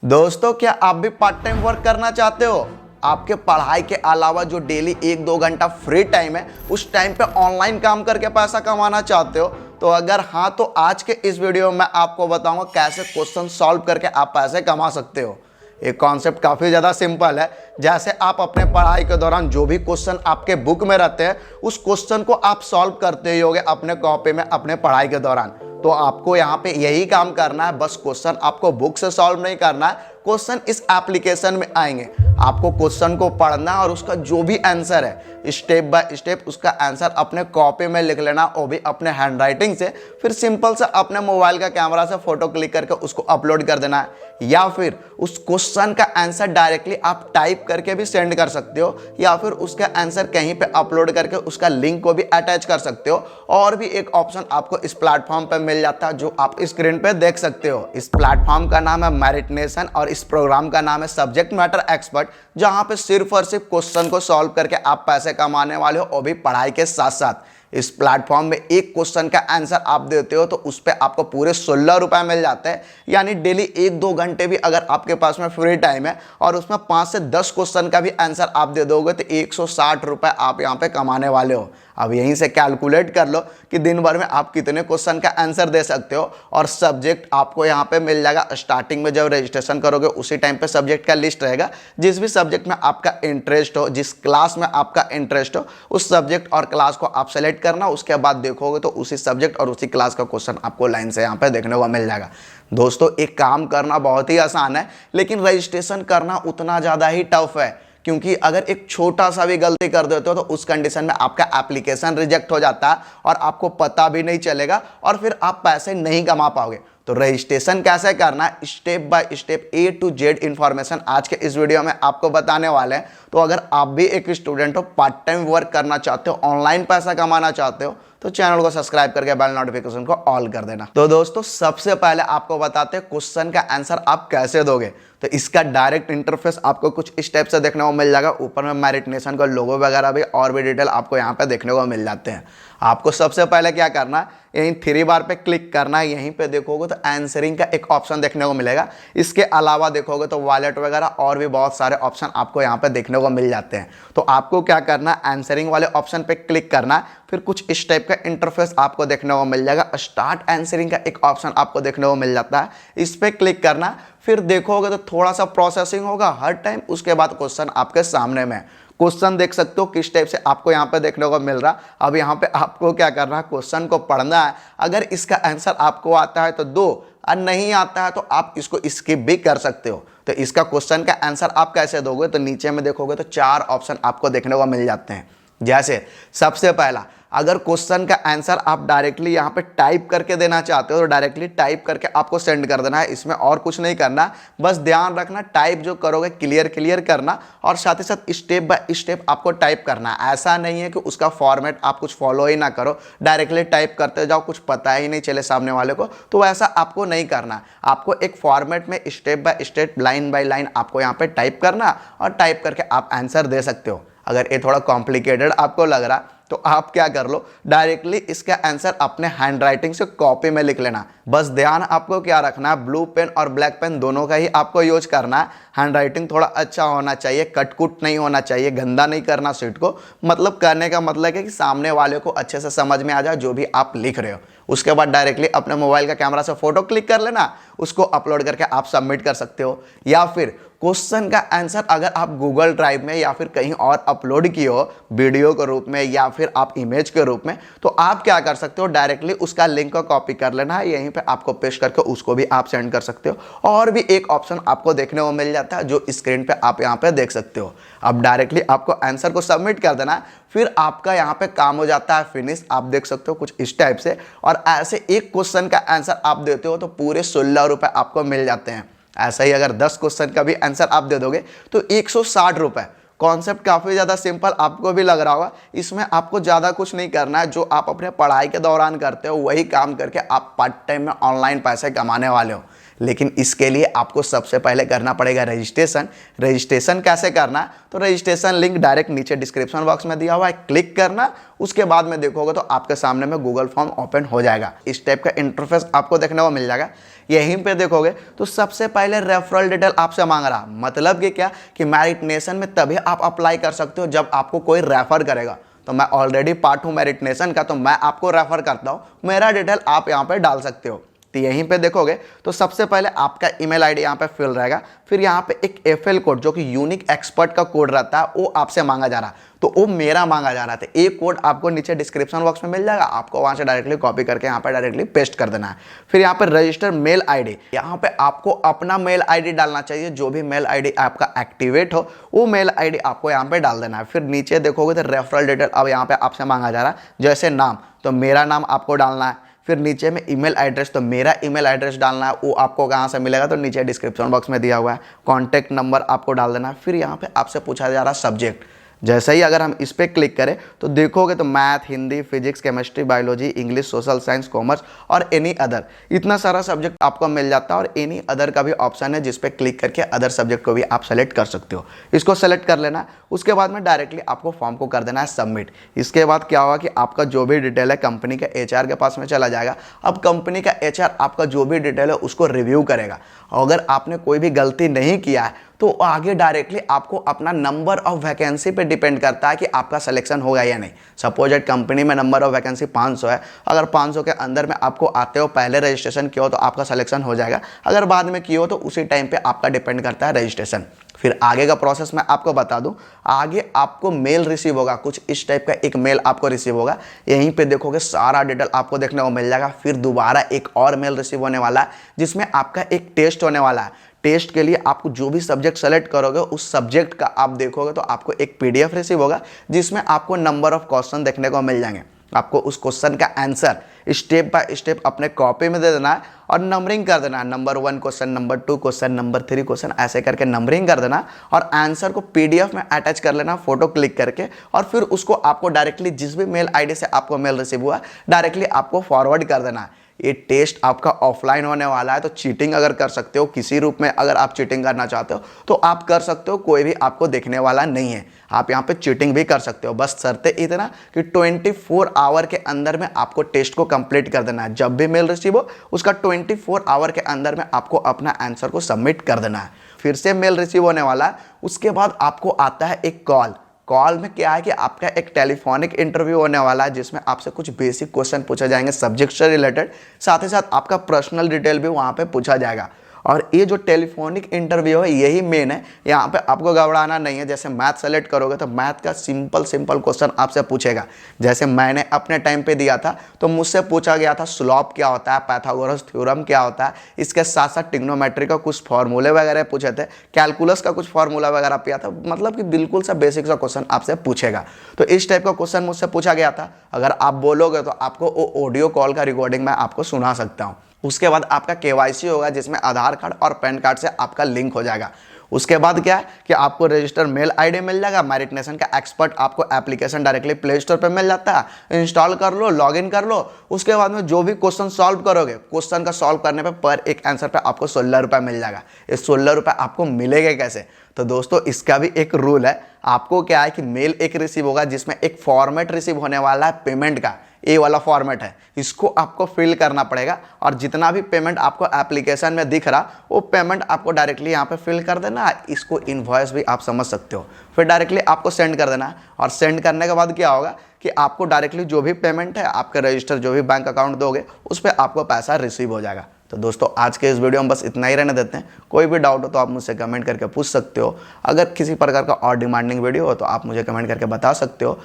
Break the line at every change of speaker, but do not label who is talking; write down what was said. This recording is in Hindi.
दोस्तों, क्या आप भी पार्ट टाइम वर्क करना चाहते हो? आपके पढ़ाई के अलावा जो डेली 1-2 घंटा फ्री टाइम है, उस टाइम पे ऑनलाइन काम करके पैसा कमाना चाहते हो? तो अगर हाँ, तो आज के इस वीडियो में मैं आपको बताऊंगा कैसे क्वेश्चन सॉल्व करके आप पैसे कमा सकते हो। ये कॉन्सेप्ट काफ़ी ज़्यादा सिंपल है। जैसे आप अपने पढ़ाई के दौरान जो भी क्वेश्चन आपके बुक में रहते हैं, उस क्वेश्चन को आप सॉल्व करते ही होगे अपने कॉपी में अपने पढ़ाई के दौरान। तो आपको यहाँ पे यही काम करना है, बस क्वेश्चन आपको बुक से सॉल्व नहीं करना है, क्वेश्चन इस एप्लीकेशन में आएंगे। आपको क्वेश्चन को पढ़ना और उसका जो भी आंसर है स्टेप बाय स्टेप उसका आंसर अपने कॉपी में लिख लेना, वो भी अपने हैंडराइटिंग से। फिर सिंपल से अपने मोबाइल का कैमरा से फोटो क्लिक करके उसको अपलोड कर देना है, या फिर उस क्वेश्चन का आंसर डायरेक्टली आप टाइप करके भी सेंड कर सकते हो, या फिर उसका आंसर कहीं पे अपलोड करके उसका लिंक को भी अटैच कर सकते हो। और भी एक ऑप्शन आपको इस प्लेटफॉर्म पे मिल जाता है जो आप स्क्रीन पे देख सकते हो। इस प्लेटफॉर्म का नाम है मेरिट नेशन और इस प्रोग्राम का नाम है सब्जेक्ट मैटर एक्सपर्ट, जहां पे सिर्फ और सिर्फ क्वेश्चन को सॉल्व करके आप पैसे कमाने वाले हो, वो भी पढ़ाई के साथ साथ। इस प्लेटफॉर्म में एक क्वेश्चन का आंसर आप देते हो तो उस पर आपको पूरे 16 रुपए मिल जाते हैं। यानी डेली 1-2 घंटे भी अगर आपके पास में फ्री टाइम है और उसमें 5 से 10 क्वेश्चन का भी आंसर आप दे दोगे तो 160 रुपए आप यहाँ पे कमाने वाले हो। अब यहीं से कैलकुलेट कर लो कि दिन भर में आप कितने क्वेश्चन का आंसर दे सकते हो। और सब्जेक्ट आपको यहाँ पे मिल जाएगा। स्टार्टिंग में जब रजिस्ट्रेशन करोगे उसी टाइम पे सब्जेक्ट का लिस्ट रहेगा। जिस भी सब्जेक्ट में आपका इंटरेस्ट हो, जिस क्लास में आपका इंटरेस्ट हो, उस सब्जेक्ट और क्लास को आप सेलेक्ट करना। उसके बाद देखोगे तो उसी सब्जेक्ट और उसी क्लास का क्वेश्चन आपको लाइन से यहाँ पे देखने को मिल जाएगा। दोस्तों, एक काम करना बहुत ही आसान है, लेकिन रजिस्ट्रेशन करना उतना ज़्यादा ही टफ है, क्योंकि अगर एक छोटा सा भी गलती कर देते हो तो उस कंडीशन में आपका एप्लीकेशन रिजेक्ट हो जाता है और आपको पता भी नहीं चलेगा और फिर आप पैसे नहीं कमा पाओगे। तो रजिस्ट्रेशन कैसे करना है, step by step A to Z information आज के इस वीडियो में आपको बताने वाले हैं। तो अगर आप भी एक स्टूडेंट हो, पार्ट टाइम वर्क करना चाहते हो, ऑनलाइन पैसा कमाना चाहते हो, तो चैनल को सब्सक्राइब करके बेल नोटिफिकेशन को ऑल कर देना। तो दोस्तों, सबसे पहले आपको बताते हैं क्वेश्चन का आंसर आप कैसे दोगे। तो इसका डायरेक्ट इंटरफेस आपको कुछ स्टेप से देखने को मिल जाएगा। ऊपर में मेरिट नेशन का लोगो वगैरह भी और भी डिटेल आपको यहाँ पे देखने को मिल जाते हैं। आपको सबसे पहले क्या करना है, यहीं 3 बार पे क्लिक करना है। यहीं पे देखोगे तो आंसरिंग का एक ऑप्शन देखने को मिलेगा। इसके अलावा देखोगे तो वॉलेट वगैरह और भी बहुत सारे ऑप्शन आपको यहाँ पे देखने को मिल जाते हैं। तो आपको क्या करना है, आंसरिंग वाले ऑप्शन पे क्लिक करना है। फिर कुछ इस टाइप का इंटरफेस आपको देखने को मिल जाएगा। स्टार्ट आंसरिंग का एक ऑप्शन आपको देखने को मिल जाता है, इस पे क्लिक करना। फिर देखोगे तो थोड़ा सा प्रोसेसिंग होगा हर टाइम। उसके बाद क्वेश्चन आपके सामने में, क्वेश्चन देख सकते हो किस टाइप से आपको यहाँ पे देखने को मिल रहा। अब यहाँ पे आपको क्या करना है, क्वेश्चन को पढ़ना है। अगर इसका आंसर आपको आता है तो दो, और नहीं आता है तो आप इसको स्किप भी कर सकते हो। तो इसका क्वेश्चन का आंसर आप कैसे दोगे, तो नीचे में देखोगे तो 4 ऑप्शन आपको देखने को मिल जाते हैं। जैसे सबसे पहला, अगर क्वेश्चन का आंसर आप डायरेक्टली यहाँ पे टाइप करके देना चाहते हो तो डायरेक्टली टाइप करके आपको सेंड कर देना है। इसमें और कुछ नहीं करना, बस ध्यान रखना टाइप जो करोगे क्लियर करना, और साथ ही साथ स्टेप बाय स्टेप आपको टाइप करना। ऐसा नहीं है कि उसका फॉर्मेट आप कुछ फॉलो ही ना करो, डायरेक्टली टाइप करते जाओ, कुछ पता ही नहीं चले सामने वाले को, तो ऐसा आपको नहीं करना। आपको एक फॉर्मेट में step by step, line by line आपको यहाँ पे टाइप करना, और टाइप करके आप आंसर दे सकते हो। अगर ये थोड़ा कॉम्प्लिकेटेड आपको लग रहा तो आप क्या कर लो, डायरेक्टली इसका आंसर अपने हैंडराइटिंग से कॉपी में लिख लेना। बस ध्यान आपको क्या रखना है, ब्लू पेन और ब्लैक पेन दोनों का ही आपको यूज करना है। हैंडराइटिंग थोड़ा अच्छा होना चाहिए, कटकुट नहीं होना चाहिए, गंदा नहीं करना सीट को। मतलब करने का मतलब है कि सामने वाले को अच्छे से समझ में आ जाए जो भी आप लिख रहे हो। उसके बाद डायरेक्टली अपने मोबाइल का कैमरा से फोटो क्लिक कर लेना, उसको अपलोड करके आप सबमिट कर सकते हो। या फिर क्वेश्चन का आंसर अगर आप गूगल ड्राइव में या फिर कहीं और अपलोड किए हो वीडियो के रूप में या फिर आप इमेज के रूप में, तो आप क्या कर सकते हो, डायरेक्टली उसका लिंक को कॉपी कर लेना है, यहीं पे आपको पेस्ट करके उसको भी आप सेंड कर सकते हो। और भी एक ऑप्शन आपको देखने को मिल जाता है जो स्क्रीन पे आप यहाँ पे देख सकते हो। अब डायरेक्टली आपको आंसर को सबमिट कर देना है, फिर आपका यहाँ पे काम हो जाता है फिनिश। आप देख सकते हो कुछ इस टाइप से। और ऐसे एक क्वेश्चन का आंसर आप देते हो तो पूरे 16 रुपए आपको मिल जाते हैं। ऐसा ही अगर 10 क्वेश्चन का भी आंसर आप दे दोगे तो 160 रुपए। कॉन्सेप्ट काफ़ी ज़्यादा सिंपल आपको भी लग रहा होगा। इसमें आपको ज़्यादा कुछ नहीं करना है, जो आप अपने पढ़ाई के दौरान करते हो वही काम करके आप पार्ट टाइम में ऑनलाइन पैसे कमाने वाले हो। लेकिन इसके लिए आपको सबसे पहले करना पड़ेगा रजिस्ट्रेशन। रजिस्ट्रेशन कैसे करना है, तो रजिस्ट्रेशन लिंक डायरेक्ट नीचे डिस्क्रिप्शन बॉक्स में दिया हुआ है, क्लिक करना। उसके बाद में देखोगे तो आपके सामने में गूगल फॉर्म ओपन हो जाएगा। इस टाइप का इंटरफेस आपको देखने को मिल जाएगा। यहीं पे देखोगे तो सबसे पहले रेफरल डिटेल आपसे मांग रहा। मतलब कि क्या कि मेरिट नेशन में तभी आप अप्लाई कर सकते हो जब आपको कोई रेफर करेगा। तो मैं ऑलरेडी पार्ट हूँ मेरिट नेशन का, तो मैं आपको रेफर करता हूँ, मेरा डिटेल आप यहाँ पे डाल सकते हो। तो यहीं पे देखोगे तो सबसे पहले आपका ईमेल आईडी यहाँ पे फिल रहेगा, फिर यहाँ पे एक एफएल कोड जो कि यूनिक एक्सपर्ट का कोड रहता है वो आपसे मांगा जा रहा है, तो वो मेरा मांगा जा रहा था। एक कोड आपको नीचे डिस्क्रिप्शन बॉक्स में मिल जाएगा, आपको वहां से डायरेक्टली कॉपी करके यहाँ पे डायरेक्टली पेस्ट कर देना है। फिर यहाँ पे रजिस्टर मेल आईडी, यहाँ पे आपको अपना मेल आईडी डालना चाहिए, जो भी मेल आईडी आपका एक्टिवेट हो वो मेल आईडी आपको यहाँ पे डाल देना है। फिर नीचे देखोगे तो रेफरल डिटेल अब यहाँ पे आपसे मांगा जा रहा है, जैसे नाम, तो मेरा नाम आपको डालना है। फिर नीचे में ईमेल एड्रेस, तो मेरा ईमेल एड्रेस डालना है, वो आपको कहाँ से मिलेगा, तो नीचे डिस्क्रिप्शन बॉक्स में दिया हुआ है। कॉन्टैक्ट नंबर आपको डाल देना है। फिर यहाँ पे आपसे पूछा जा रहा है सब्जेक्ट, जैसे ही अगर हम इस पर क्लिक करें तो देखोगे तो math, Hindi, physics, chemistry, biology, English, social science, commerce और एनी अदर, इतना सारा सब्जेक्ट आपको मिल जाता है। और एनी अदर का भी ऑप्शन है जिस पे क्लिक करके अदर सब्जेक्ट को भी आप सेलेक्ट कर सकते हो। इसको सेलेक्ट कर लेना, उसके बाद में डायरेक्टली आपको फॉर्म को कर देना है सबमिट। इसके बाद क्या होगा कि आपका जो भी डिटेल है कंपनी के एचआर के पास में चला जाएगा। अब कंपनी का एचआर आपका जो भी डिटेल है उसको रिव्यू करेगा। अगर आपने कोई भी गलती नहीं किया है तो आगे डायरेक्टली आपको अपना नंबर ऑफ वैकेंसी पे डिपेंड करता है कि आपका सिलेक्शन होगा या नहीं। सपोज एट कंपनी में नंबर ऑफ वैकेंसी 500 है, अगर 500 के अंदर में आपको आते हो, पहले रजिस्ट्रेशन किया हो तो आपका सिलेक्शन हो जाएगा, अगर बाद में किया हो तो उसी टाइम पे आपका डिपेंड करता है रजिस्ट्रेशन। फिर आगे का प्रोसेस मैं आपको बता दूं, आगे आपको मेल रिसीव होगा, कुछ इस टाइप का एक मेल आपको रिसीव होगा। यहीं पे देखोगे सारा डिटेल आपको देखने को मिल जाएगा। फिर दोबारा एक और मेल रिसीव होने वाला है जिसमें आपका एक टेस्ट होने वाला है। टेस्ट के लिए आपको जो भी सब्जेक्ट सेलेक्ट करोगे उस सब्जेक्ट का आप देखोगे तो आपको एक पीडीएफ रिसीव होगा जिसमें आपको नंबर ऑफ क्वेश्चन देखने को मिल जाएंगे। आपको उस क्वेश्चन का आंसर स्टेप बाय स्टेप अपने कॉपी में दे देना है और नंबरिंग कर देना है। Number 1 question, number 2 question, number 3 question, ऐसे करके नंबरिंग कर देना और आंसर को पीडीएफ में अटैच कर लेना फोटो क्लिक करके। और फिर उसको आपको डायरेक्टली जिस भी मेल आईडी से आपको मेल रिसीव हुआ डायरेक्टली आपको फॉरवर्ड कर देना है। ये टेस्ट आपका ऑफलाइन होने वाला है, तो चीटिंग अगर कर सकते हो, किसी रूप में अगर आप चीटिंग करना चाहते हो तो आप कर सकते हो, कोई भी आपको देखने वाला नहीं है। आप यहाँ पे चीटिंग भी कर सकते हो, बस शर्त इतना कि 24 आवर के अंदर में आपको टेस्ट को कंप्लीट कर देना है। जब भी मेल रिसीव हो उसका 24 आवर के अंदर में आपको अपना आंसर को सबमिट कर देना है। फिर से मेल रिसीव होने वाला है, उसके बाद आपको आता है एक कॉल। कॉल में क्या है कि आपका एक टेलीफोनिक इंटरव्यू होने वाला है जिसमें आपसे कुछ बेसिक क्वेश्चन पूछे जाएंगे सब्जेक्ट से रिलेटेड, साथ ही साथ आपका पर्सनल डिटेल भी वहाँ पे पूछा जाएगा। और ये जो टेलीफोनिक इंटरव्यू है यही मेन है, यहाँ पे आपको घबराना नहीं है। जैसे मैथ सेलेक्ट करोगे तो मैथ का सिंपल क्वेश्चन आपसे पूछेगा। जैसे मैंने अपने टाइम पे दिया था तो मुझसे पूछा गया था स्लोप क्या होता है, पाइथागोरस थ्योरम क्या होता है, इसके साथ साथ ट्रिग्नोमेट्री का कुछ फॉर्मूले वगैरह पूछे थे, कैलकुलस का कुछ फॉर्मूला वगैरह पिया था। मतलब कि बिल्कुल सा बेसिक सा क्वेश्चन आपसे पूछेगा। तो इस टाइप का क्वेश्चन मुझसे पूछा गया था। अगर आप बोलोगे तो आपको वो ऑडियो कॉल का रिकॉर्डिंग मैं आपको सुना सकता हूँ। उसके बाद आपका केवाईसी होगा जिसमें आधार कार्ड और पैन कार्ड से आपका लिंक हो जाएगा। उसके बाद क्या है कि आपको रजिस्टर मेल आईडी मिल जाएगा। मेरिट नेशन का एक्सपर्ट आपको एप्लीकेशन डायरेक्टली प्ले स्टोर पे मिल जाता है, इंस्टॉल कर लो, लॉगिन कर लो। उसके बाद में जो भी क्वेश्चन सॉल्व करोगे, क्वेश्चन का सॉल्व करने पे पर एक आंसर पे आपको 16 रुपये मिल जाएगा। ये 16 रुपये आपको मिलेंगे कैसे? तो दोस्तों इसका भी एक रूल है। आपको क्या है कि मेल एक रिसीव होगा जिसमें एक फॉर्मेट रिसीव होने वाला है पेमेंट का, ये वाला फॉर्मेट है, इसको आपको फिल करना पड़ेगा। और जितना भी पेमेंट आपको एप्लीकेशन में दिख रहा वो पेमेंट आपको डायरेक्टली यहाँ पे फिल कर देना है। इसको इनवॉइस भी आप समझ सकते हो। फिर डायरेक्टली आपको सेंड कर देना है और सेंड करने के बाद क्या होगा कि आपको डायरेक्टली जो भी पेमेंट है आपके रजिस्टर जो भी बैंक अकाउंट दोगे उस पर आपको पैसा रिसीव हो जाएगा। तो दोस्तों आज के इस वीडियो में बस इतना ही रहने देते हैं। कोई भी डाउट हो तो आप मुझसे कमेंट करके पूछ सकते हो। अगर किसी प्रकार का और डिमांडिंग वीडियो हो तो आप मुझे कमेंट करके बता सकते हो।